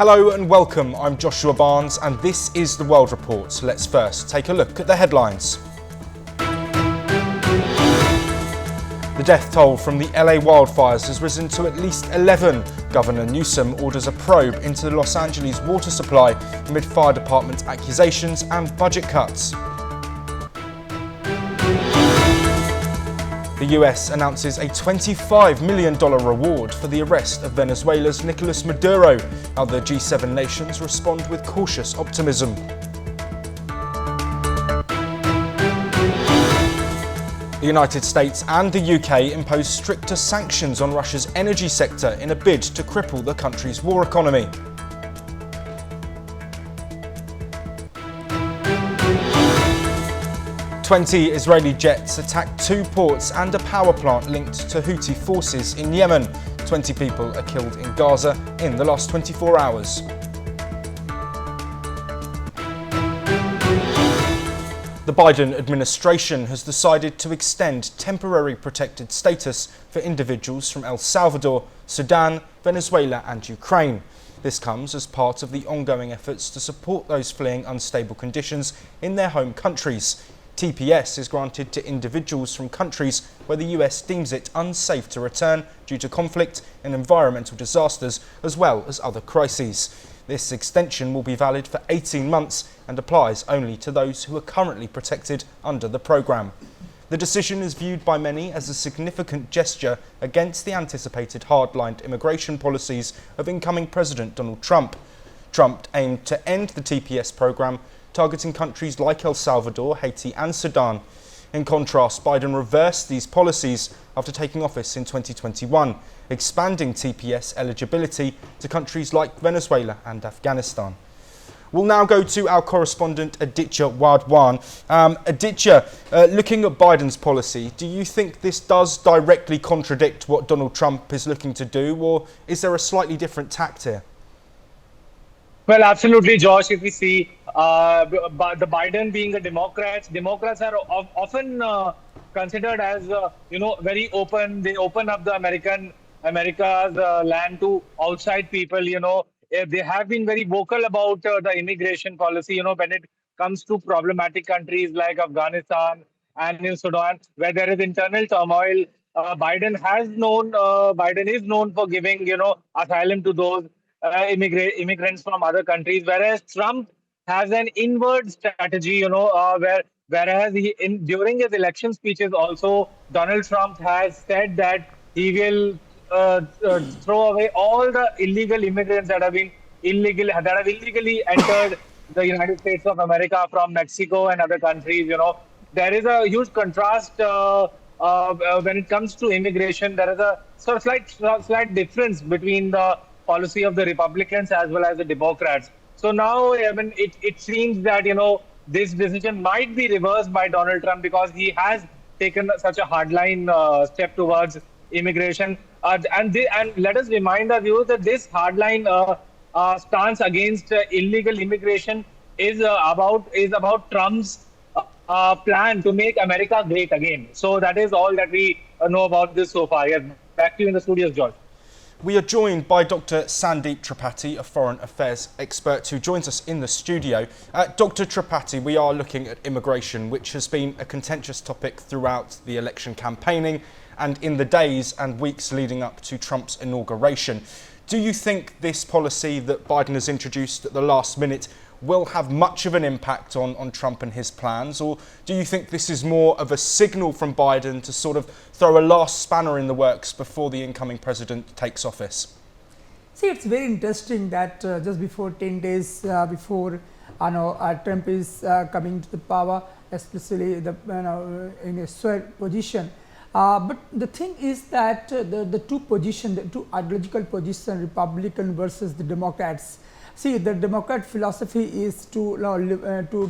Hello and welcome, I'm Joshua Barnes and this is the World Report. Let's first take a look at the headlines. The death toll from the LA wildfires has risen to at least 11. Governor Newsom orders a probe into the Los Angeles water supply amid fire department accusations and budget cuts. The US announces a $25 million reward for the arrest of Venezuela's Nicolas Maduro. Other G7 nations respond with cautious optimism. The United States and the UK impose stricter sanctions on Russia's energy sector in a bid to cripple the country's war economy. "20 Israeli jets attacked 2 ports and a power plant linked to Houthi forces in Yemen. 20 people are killed in Gaza in the last 24 hours. The Biden administration has decided to extend temporary protected status for individuals from El Salvador, Sudan, Venezuela and Ukraine. This comes as part of the ongoing efforts to support those fleeing unstable conditions in their home countries. TPS is granted to individuals from countries where the US deems it unsafe to return due to conflict and environmental disasters, as well as other crises. This extension will be valid for 18 months and applies only to those who are currently protected under the programme. The decision is viewed by many as a significant gesture against the anticipated hard-lined immigration policies of incoming President Donald Trump. Trump aimed to end the TPS programme, targeting countries like El Salvador, Haiti and Sudan. In contrast, Biden reversed these policies after taking office in 2021, expanding TPS eligibility to countries like Venezuela and Afghanistan. We'll now go to our correspondent Aditya Wadwan. Aditya, looking at Biden's policy, do you think this does directly contradict what Donald Trump is looking to do, or is there a slightly different tact here? Well, absolutely, Josh. If we see the Biden being a Democrats are often considered as very open. They open up the America's land to outside people. They have been very vocal about the immigration policy. When it comes to problematic countries like Afghanistan and in Sudan, where there is internal turmoil, Biden is known for giving asylum to those immigrants from other countries, whereas Trump has an inward strategy, whereas during his election speeches also, Donald Trump has said that he will throw away all the illegal immigrants that have illegally entered the United States of America from Mexico and other countries. There is a huge contrast when it comes to immigration. There is a sort of slight difference between the policy of the Republicans as well as the Democrats. So now, it seems that, this decision might be reversed by Donald Trump because he has taken such a hardline step towards immigration. And let us remind our viewers that this hardline stance against illegal immigration is about Trump's plan to make America great again. So that is all that we know about this so far. Yes, back to you in the studios, George. We are joined by Dr. Sandeep Tripathi, a foreign affairs expert who joins us in the studio. Dr. Tripathi, we are looking at immigration, which has been a contentious topic throughout the election campaigning and in the days and weeks leading up to Trump's inauguration. Do you think this policy that Biden has introduced at the last minute will have much of an impact on Trump and his plans, or do you think this is more of a signal from Biden to sort of throw a last spanner in the works before the incoming president takes office? See, it's very interesting that just before 10 days before Trump is coming to the power, especially in a sword position. But the thing is that the two ideological positions, Republican versus the Democrats. See, the Democrat philosophy is to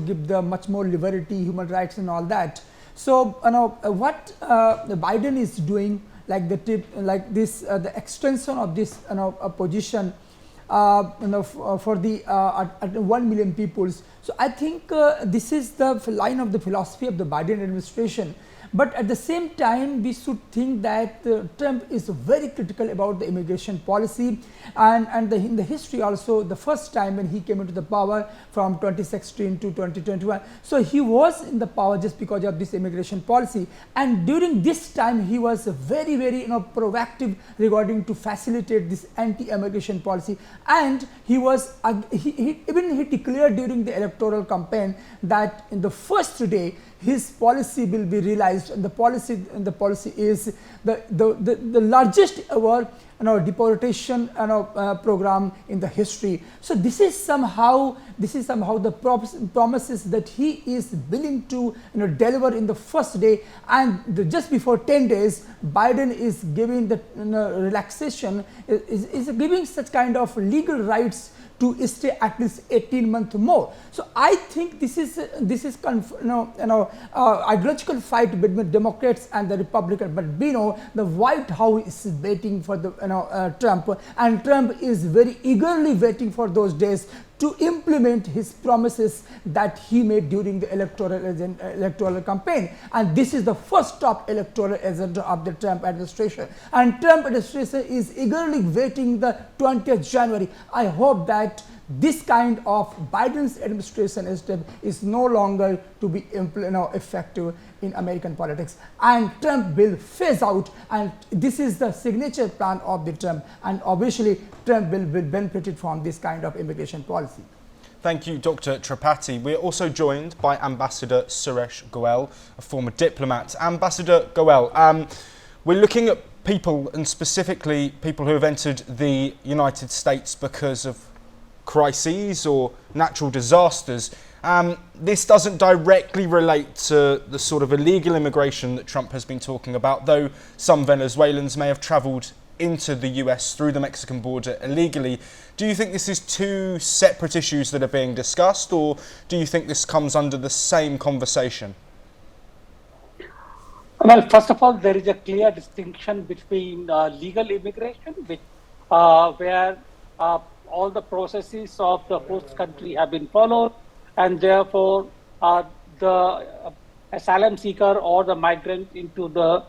give the much more liberty, human rights, and all that. So, what Biden is doing, the extension of this position, for the 1 million peoples. So, I think this is the line of the philosophy of the Biden administration. But at the same time, we should think that Trump is very critical about the immigration policy, and in the history also, the first time when he came into the power from 2016 to 2021. So he was in the power just because of this immigration policy, and during this time he was very proactive regarding to facilitate this anti-immigration policy, and he was he declared during the electoral campaign that in the first day his policy will be realized, and the policy is the largest ever deportation program in the history. So this is somehow the promises that he is willing to deliver in the first day, and just before 10 days Biden is giving the relaxation, is giving such kind of legal rights to stay at least 18 months more. So I think this is ideological fight between Democrats and the Republicans. But we know the White House is waiting for the Trump, and Trump is very eagerly waiting for those days to implement his promises that he made during the electoral campaign. And this is the first top electoral agenda of the Trump administration. And Trump administration is eagerly waiting the 20th January. I hope that this kind of Biden's administration step is no longer to be effective in American politics, and Trump will phase out, and this is the signature plan of the Trump, and obviously Trump will benefit from this kind of immigration policy. Thank you, Dr. Tripathi. We're also joined by Ambassador Suresh Goel, a former diplomat. Ambassador Goel, we're looking at people, and specifically people who have entered the United States because of crises or natural disasters. This doesn't directly relate to the sort of illegal immigration that Trump has been talking about, though some Venezuelans may have travelled into the US through the Mexican border illegally. Do you think this is two separate issues that are being discussed, or do you think this comes under the same conversation? Well, first of all, there is a clear distinction between legal immigration, where all the processes of the host country have been followed, and therefore the asylum seeker or the migrant into the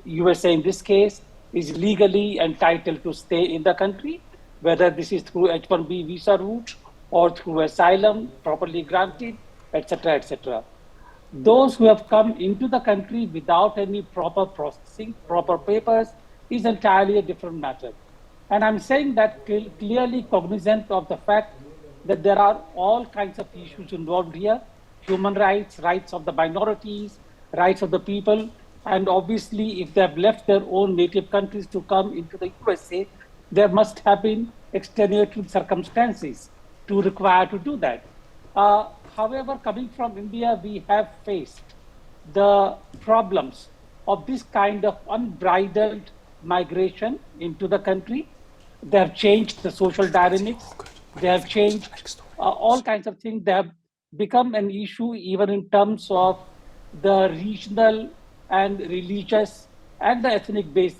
USA in this case is legally entitled to stay in the country, whether this is through H-1B visa route or through asylum properly granted, etc., etc. Those who have come into the country without any proper processing, proper papers, is entirely a different matter. And I'm saying that clearly cognizant of the fact that there are all kinds of issues involved here: human rights, rights of the minorities, rights of the people, and obviously if they have left their own native countries to come into the USA, there must have been extenuating circumstances to require to do that. However, coming from India, we have faced the problems of this kind of unbridled migration into the country. They have changed the social dynamics. They have changed all kinds of things. They have become an issue even in terms of the regional and religious and the ethnic base,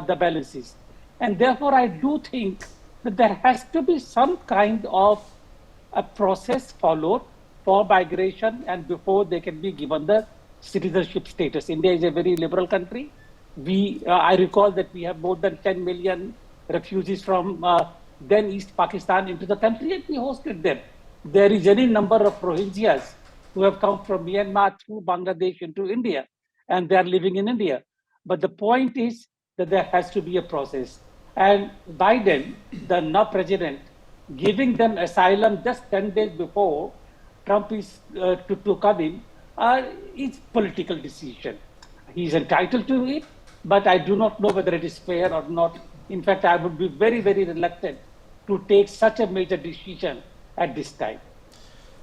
the balances. And therefore, I do think that there has to be some kind of a process followed for migration and before they can be given the citizenship status. India is a very liberal country. I recall that we have more than 10 million refugees from then East Pakistan into the country, and we hosted them. There is any number of Rohingyas who have come from Myanmar through Bangladesh into India, and they are living in India. But the point is that there has to be a process. And Biden, the now president, giving them asylum just 10 days before Trump is to come in, is political decision. He is entitled to it, but I do not know whether it is fair or not. In fact, I would be very, very reluctant to take such a major decision at this time.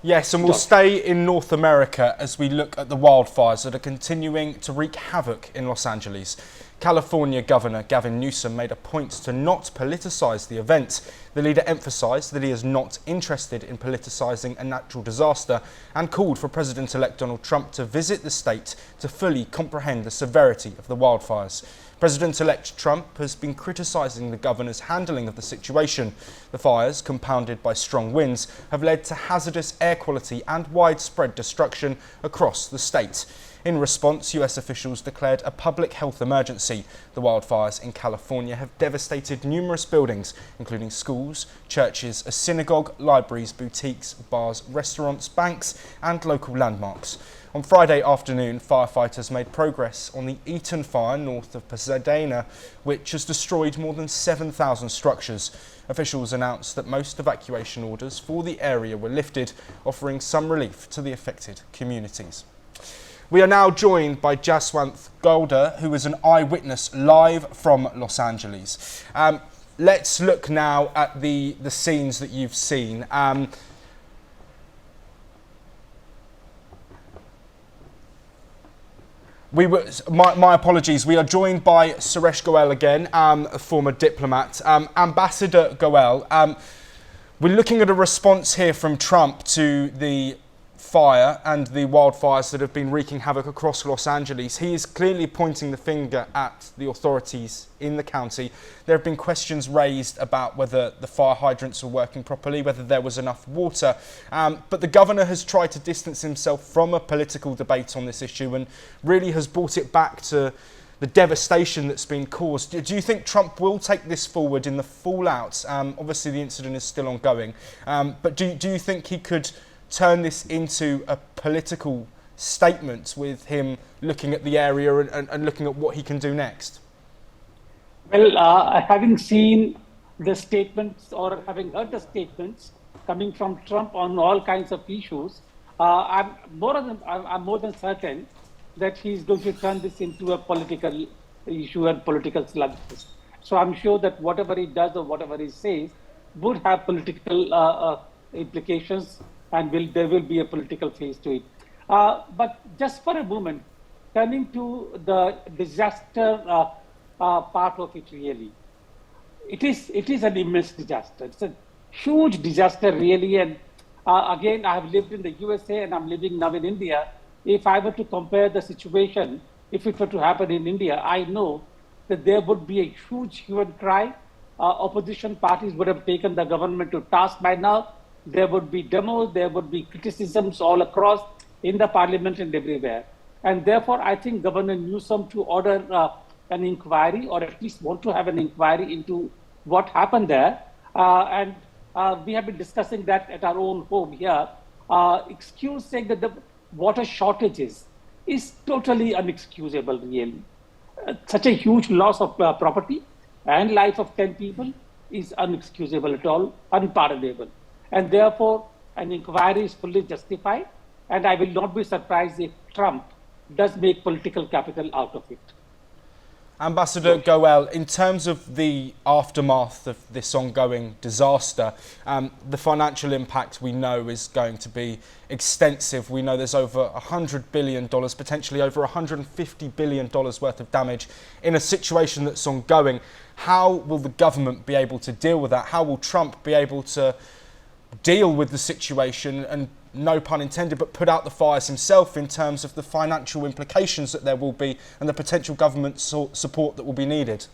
Yes, and we'll stay in North America as we look at the wildfires that are continuing to wreak havoc in Los Angeles. California Governor Gavin Newsom made a point to not politicise the event. The leader emphasised that he is not interested in politicising a natural disaster and called for President-elect Donald Trump to visit the state to fully comprehend the severity of the wildfires. President-elect Trump has been criticising the governor's handling of the situation. The fires, compounded by strong winds, have led to hazardous air quality and widespread destruction across the state. In response, US officials declared a public health emergency. The wildfires in California have devastated numerous buildings, including schools, churches, a synagogue, libraries, boutiques, bars, restaurants, banks, and local landmarks. On Friday afternoon, firefighters made progress on the Eaton fire north of Pasadena, which has destroyed more than 7,000 structures. Officials announced that most evacuation orders for the area were lifted, offering some relief to the affected communities. We are now joined by Jaswant Golder, who is an eyewitness live from Los Angeles. Let's look now at the scenes that you've seen. My apologies. We are joined by Suresh Goel again, a former diplomat. Ambassador Goel, we're looking at a response here from Trump to the fire and the wildfires that have been wreaking havoc across Los Angeles. He is clearly pointing the finger at the authorities in the county. There have been questions raised about whether the fire hydrants were working properly, whether there was enough water. But the governor has tried to distance himself from a political debate on this issue and really has brought it back to the devastation that's been caused. Do you think Trump will take this forward in the fallout? Obviously, the incident is still ongoing. But do you think he could turn this into a political statement with him looking at the area and looking at what he can do next? Well, having seen the statements or having heard the statements coming from Trump on all kinds of issues, I'm more than certain that he's going to turn this into a political issue and political slugfest. So I'm sure that whatever he does or whatever he says would have political implications, and there will be a political phase to it. But just for a moment, turning to the disaster part of it, really, it is an immense disaster. It's a huge disaster, really. And again, I have lived in the USA and I'm living now in India. If I were to compare the situation, if it were to happen in India, I know that there would be a huge hue and cry. Opposition parties would have taken the government to task by now. There would be demos, there would be criticisms all across in the parliament and everywhere. And therefore, I think Governor Newsom to order an inquiry, or at least want to have an inquiry into what happened there. And we have been discussing that at our own home here. Excuse saying that the water shortages is totally unexcusable, really. Such a huge loss of property and life of 10 people is unexcusable at all, unpardonable. And therefore, an inquiry is fully justified, and I will not be surprised if Trump does make political capital out of it. Ambassador Goel, in terms of the aftermath of this ongoing disaster, the financial impact we know is going to be extensive. We know there's over $100 billion, potentially over $150 billion worth of damage in a situation that's ongoing. How will the government be able to deal with that? How will Trump be able to deal with the situation and, no pun intended, but put out the fires himself in terms of the financial implications that there will be and the potential government support that will be needed?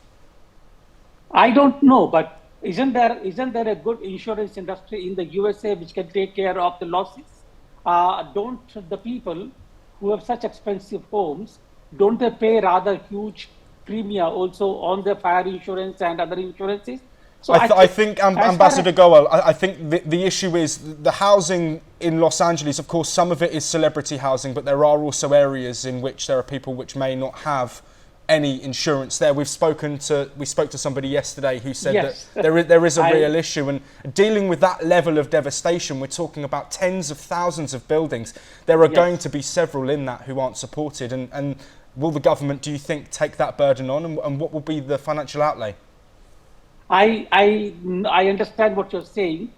I don't know, but isn't there a good insurance industry in the USA which can take care of the losses? Don't the people who have such expensive homes, don't they pay rather huge premium also on their fire insurance and other insurances? So I think, Ambassador Goel, I think the issue is the housing in Los Angeles. Of course, some of it is celebrity housing, but there are also areas in which there are people which may not have any insurance there. We spoke to somebody yesterday who said that there is a real issue, and dealing with that level of devastation, we're talking about tens of thousands of buildings. There are going to be several in that who aren't supported, and will the government, do you think, take that burden on, and what will be the financial outlay? I understand what you're saying.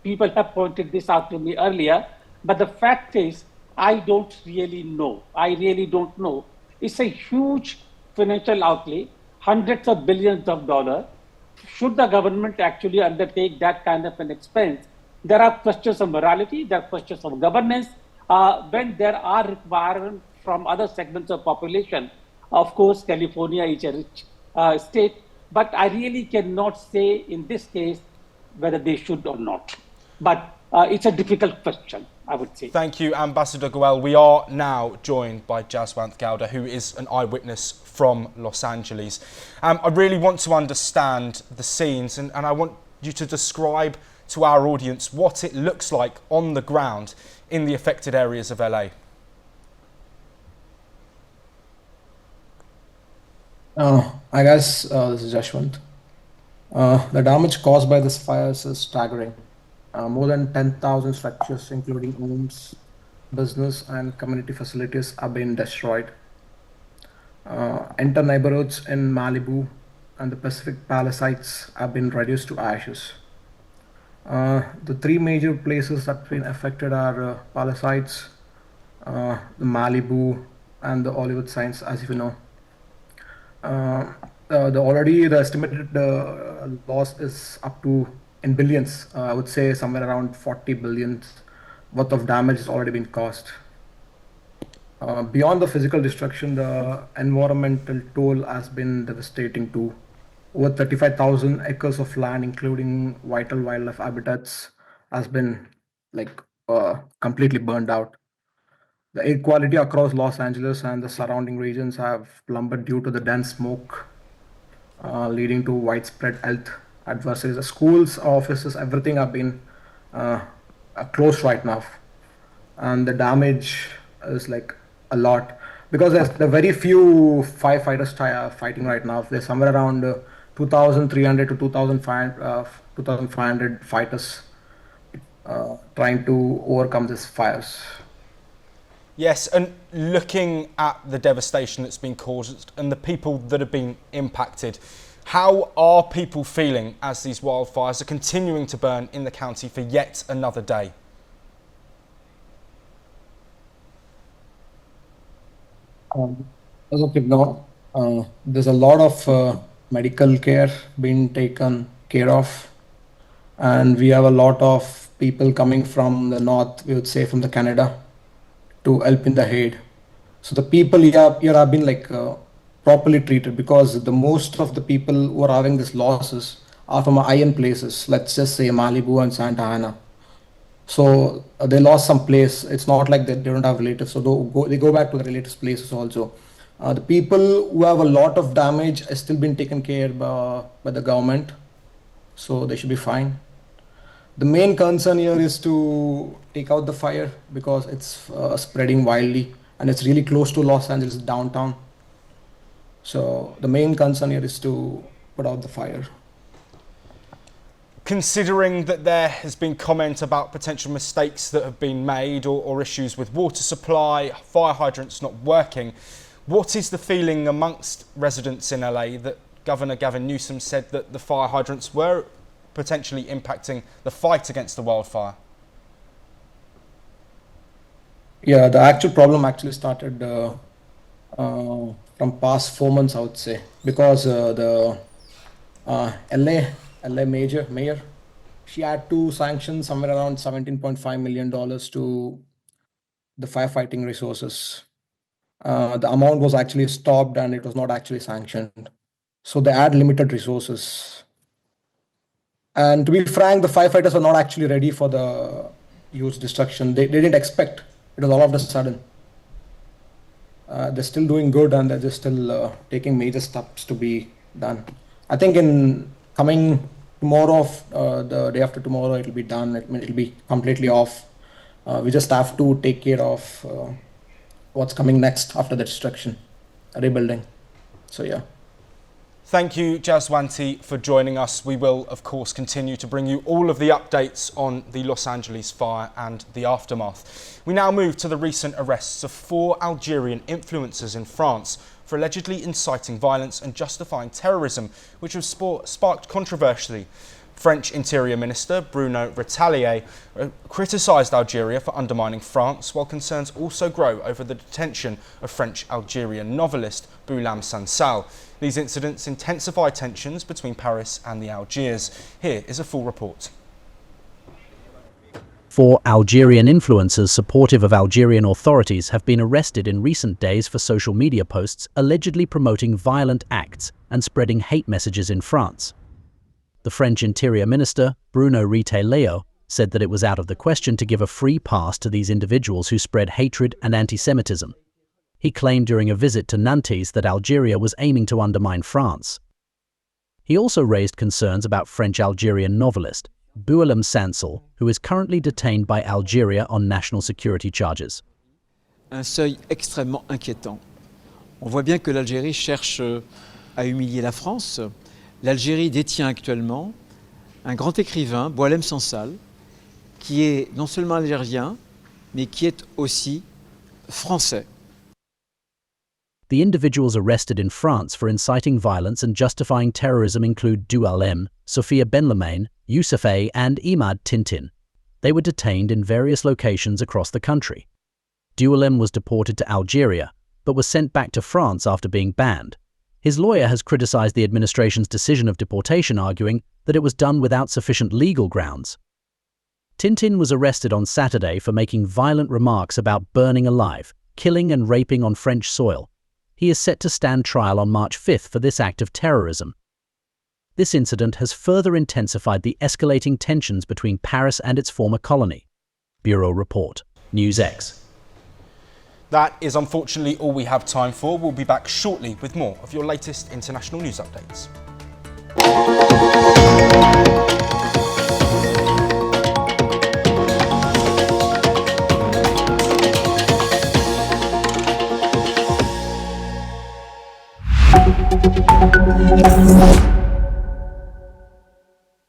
People have pointed this out to me earlier, but the fact is, I don't really know. I really don't know. It's a huge financial outlay, hundreds of billions of dollars. Should the government actually undertake that kind of an expense? There are questions of morality, there are questions of governance. When there are requirements from other segments of population, of course, California is a rich state. But I really cannot say in this case whether they should or not. But it's a difficult question, I would say. Thank you, Ambassador Goel. We are now joined by Jaswant Gowda, who is an eyewitness from Los Angeles. I really want to understand the scenes, and I want you to describe to our audience what it looks like on the ground in the affected areas of LA. I guess this is Jashwant. The damage caused by this fires is staggering. More than 10,000 structures, including homes, business, and community facilities, have been destroyed. Entire neighborhoods in Malibu and the Pacific Palisades have been reduced to ashes. The three major places that have been affected are Palisades, the Malibu, and the Hollywood Signs, as you know. The estimated loss is up to in billions. I would say somewhere around 40 billion worth of damage has already been caused. Beyond the physical destruction, the environmental toll has been devastating too. Over 35,000 acres of land, including vital wildlife habitats, has been completely burned out. The air quality across Los Angeles and the surrounding regions have plummeted due to the dense smoke, leading to widespread health adversities. The schools, offices, everything have been closed right now, and the damage is like a lot because there are very few firefighters fighting right now. There's somewhere around 2,300 to 2,500 fighters trying to overcome these fires. Yes, and looking at the devastation that's been caused and the people that have been impacted, how are people feeling as these wildfires are continuing to burn in the county for yet another day? As of now, there's a lot of medical care being taken care of, and we have a lot of people coming from the north, we would say from the Canada, to help in the aid. So the people here have been properly treated because the most of the people who are having these losses are from high-end places. Let's just say Malibu and Santa Ana. So they lost some place. It's not like they don't have relatives, so they go back to the relatives' places also. The people who have a lot of damage has still been taken care by the government, so they should be fine. The main concern here is to take out the fire because it's spreading wildly and it's really close to Los Angeles downtown. So the main concern here is to put out the fire. Considering that there has been comment about potential mistakes that have been made or issues with water supply, fire hydrants not working, what is the feeling amongst residents in LA that Governor Gavin Newsom said that the fire hydrants were potentially impacting the fight against the wildfire? Yeah, the actual problem actually started from past 4 months, I would say, because the LA mayor, she had to sanction somewhere around $17.5 million to the firefighting resources. The amount was actually stopped and it was not actually sanctioned. So they had limited resources. And to be frank, the firefighters were not actually ready for the huge destruction. They didn't expect. It was all of a sudden. They're still doing good and they're still taking major steps to be done. I think in coming tomorrow, the day after tomorrow, it'll be done. It'll be completely off. We just have to take care of what's coming next after the destruction, rebuilding. So yeah. Thank you, Jaswanti, for joining us. We will, of course, continue to bring you all of the updates on the Los Angeles fire and the aftermath. We now move to the recent arrests of 4 Algerian influencers in France for allegedly inciting violence and justifying terrorism, which have sparked controversy. French Interior Minister Bruno Retailleau criticised Algeria for undermining France, while concerns also grow over the detention of French-Algerian novelist Boulam Sansal. These incidents intensify tensions between Paris and the Algiers. Here is a full report. 4 Algerian influencers supportive of Algerian authorities have been arrested in recent days for social media posts allegedly promoting violent acts and spreading hate messages in France. The French Interior Minister, Bruno Retailleau, said that it was out of the question to give a free pass to these individuals who spread hatred and anti-Semitism. He claimed during a visit to Nantes that Algeria was aiming to undermine France. He also raised concerns about French-Algerian novelist Boualem Sansal, who is currently detained by Algeria on national security charges. Un seuil extrêmement inquiétant. On voit bien que l'Algérie cherche à humilier la France. L'Algérie détient actuellement un grand écrivain, Boualem Sansal, qui est non seulement algérien, mais qui est aussi français. The individuals arrested in France for inciting violence and justifying terrorism include Doualem, Sophia Benlamain, Youssef A. and Imad Tintin. They were detained in various locations across the country. Doualem was deported to Algeria, but was sent back to France after being banned. His lawyer has criticized the administration's decision of deportation, arguing that it was done without sufficient legal grounds. Tintin was arrested on Saturday for making violent remarks about burning alive, killing and raping on French soil. He is set to stand trial on March 5th for this act of terrorism. This incident has further intensified the escalating tensions between Paris and its former colony. Bureau Report, NewsX. That is unfortunately all we have time for. We'll be back shortly with more of your latest international news updates.